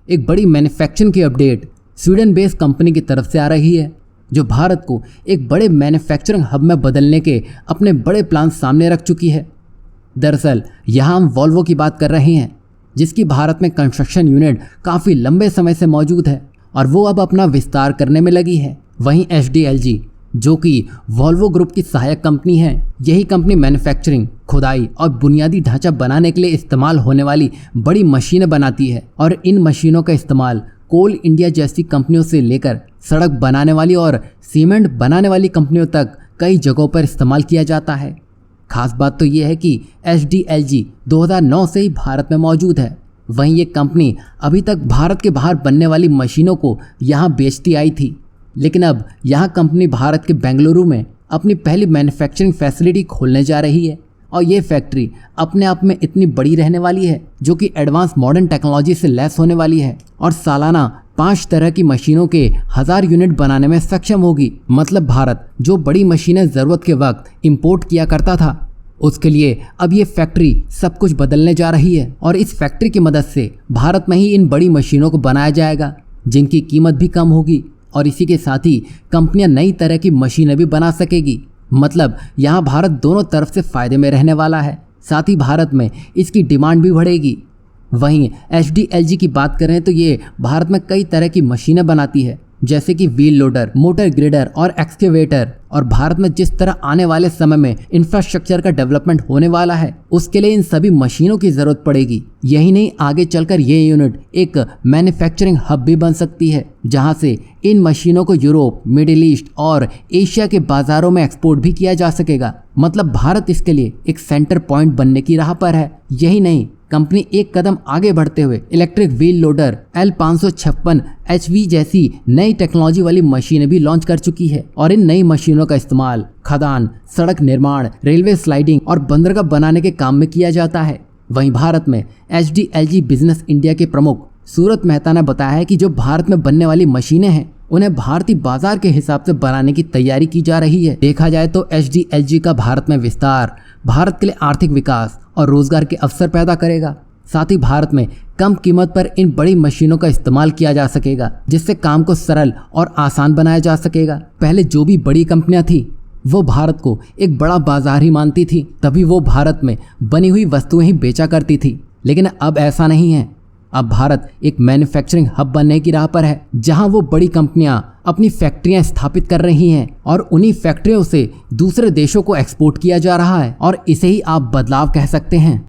एक बड़ी मैन्युफैक्चरिंग की अपडेट स्वीडन बेस्ड कंपनी की तरफ से आ रही है, जो भारत को एक बड़े मैन्युफैक्चरिंग हब में बदलने के अपने बड़े प्लान सामने रख चुकी है। दरअसल यहाँ हम वॉल्वो की बात कर रहे हैं, जिसकी भारत में कंस्ट्रक्शन यूनिट काफ़ी लंबे समय से मौजूद है और वो अब अपना विस्तार करने में लगी है। वहीं HDLG, जो कि वॉल्वो ग्रुप की सहायक कंपनी है, यही कंपनी मैन्युफैक्चरिंग, खुदाई और बुनियादी ढांचा बनाने के लिए इस्तेमाल होने वाली बड़ी मशीनें बनाती है और इन मशीनों का इस्तेमाल कोल इंडिया जैसी कंपनियों से लेकर सड़क बनाने वाली और सीमेंट बनाने वाली कंपनियों तक कई जगहों पर इस्तेमाल किया जाता है। खास बात तो ये है कि HDLG 2009 से ही भारत में मौजूद है। वहीं ये कंपनी अभी तक भारत के बाहर बनने वाली मशीनों को यहाँ बेचती आई थी, लेकिन अब यहाँ कंपनी भारत के बेंगलुरु में अपनी पहली मैन्युफैक्चरिंग फैसिलिटी खोलने जा रही है और ये फैक्ट्री अपने आप में इतनी बड़ी रहने वाली है, जो कि एडवांस मॉडर्न टेक्नोलॉजी से लैस होने वाली है और सालाना 5 तरह की मशीनों के 1000 यूनिट बनाने में सक्षम होगी। मतलब भारत जो बड़ी मशीनें ज़रूरत के वक्त इंपोर्ट किया करता था, उसके लिए अब ये फैक्ट्री सब कुछ बदलने जा रही है और इस फैक्ट्री की मदद से भारत में ही इन बड़ी मशीनों को बनाया जाएगा, जिनकी कीमत भी कम होगी और इसी के साथ ही कंपनियां नई तरह की मशीनें भी बना सकेगी। मतलब यहाँ भारत दोनों तरफ से फ़ायदे में रहने वाला है, साथ ही भारत में इसकी डिमांड भी बढ़ेगी। वहीं HDLG की बात करें तो ये भारत में कई तरह की मशीनें बनाती है, जैसे कि व्हील लोडर, मोटर ग्रेडर और एक्सकेवेटर। और भारत में जिस तरह आने वाले समय में इंफ्रास्ट्रक्चर का डेवलपमेंट होने वाला है, उसके लिए इन सभी मशीनों की ज़रूरत पड़ेगी। यही नहीं, आगे चलकर ये यूनिट एक मैन्युफैक्चरिंग हब भी बन सकती है, जहां से इन मशीनों को यूरोप, मिडिल ईस्ट और एशिया के बाज़ारों में एक्सपोर्ट भी किया जा सकेगा। मतलब भारत इसके लिए एक सेंटर पॉइंट बनने की राह पर है। यही नहीं, कंपनी एक कदम आगे बढ़ते हुए electric wheel loader L556 HV जैसी नई टेक्नोलॉजी वाली मशीनें भी लॉन्च कर चुकी है और इन नई मशीनों का इस्तेमाल खदान, सड़क निर्माण, रेलवे स्लाइडिंग और बंदरगाह बनाने के काम में किया जाता है। वहीं भारत में HDLG बिजनेस इंडिया के प्रमुख सूरत मेहता ने बताया है कि जो भारत में बनने वाली मशीनें हैं, उन्हें भारतीय बाजार के हिसाब से बनाने की तैयारी की जा रही है। देखा जाए तो HDLG का भारत में विस्तार भारत के लिए आर्थिक विकास और रोजगार के अवसर पैदा करेगा। साथ ही भारत में कम कीमत पर इन बड़ी मशीनों का इस्तेमाल किया जा सकेगा, जिससे काम को सरल और आसान बनाया जा सकेगा। पहले जो भी बड़ी कंपनियां थी, वो भारत को एक बड़ा बाजार ही मानती थी, तभी वो भारत में बनी हुई वस्तुएं ही बेचा करती थी। लेकिन अब ऐसा नहीं है। अब भारत एक मैन्युफैक्चरिंग हब बनने की राह पर है, जहां वो बड़ी कंपनियां अपनी फैक्ट्रियां स्थापित कर रही हैं और उन्हीं फैक्ट्रियों से दूसरे देशों को एक्सपोर्ट किया जा रहा है और इसे ही आप बदलाव कह सकते हैं।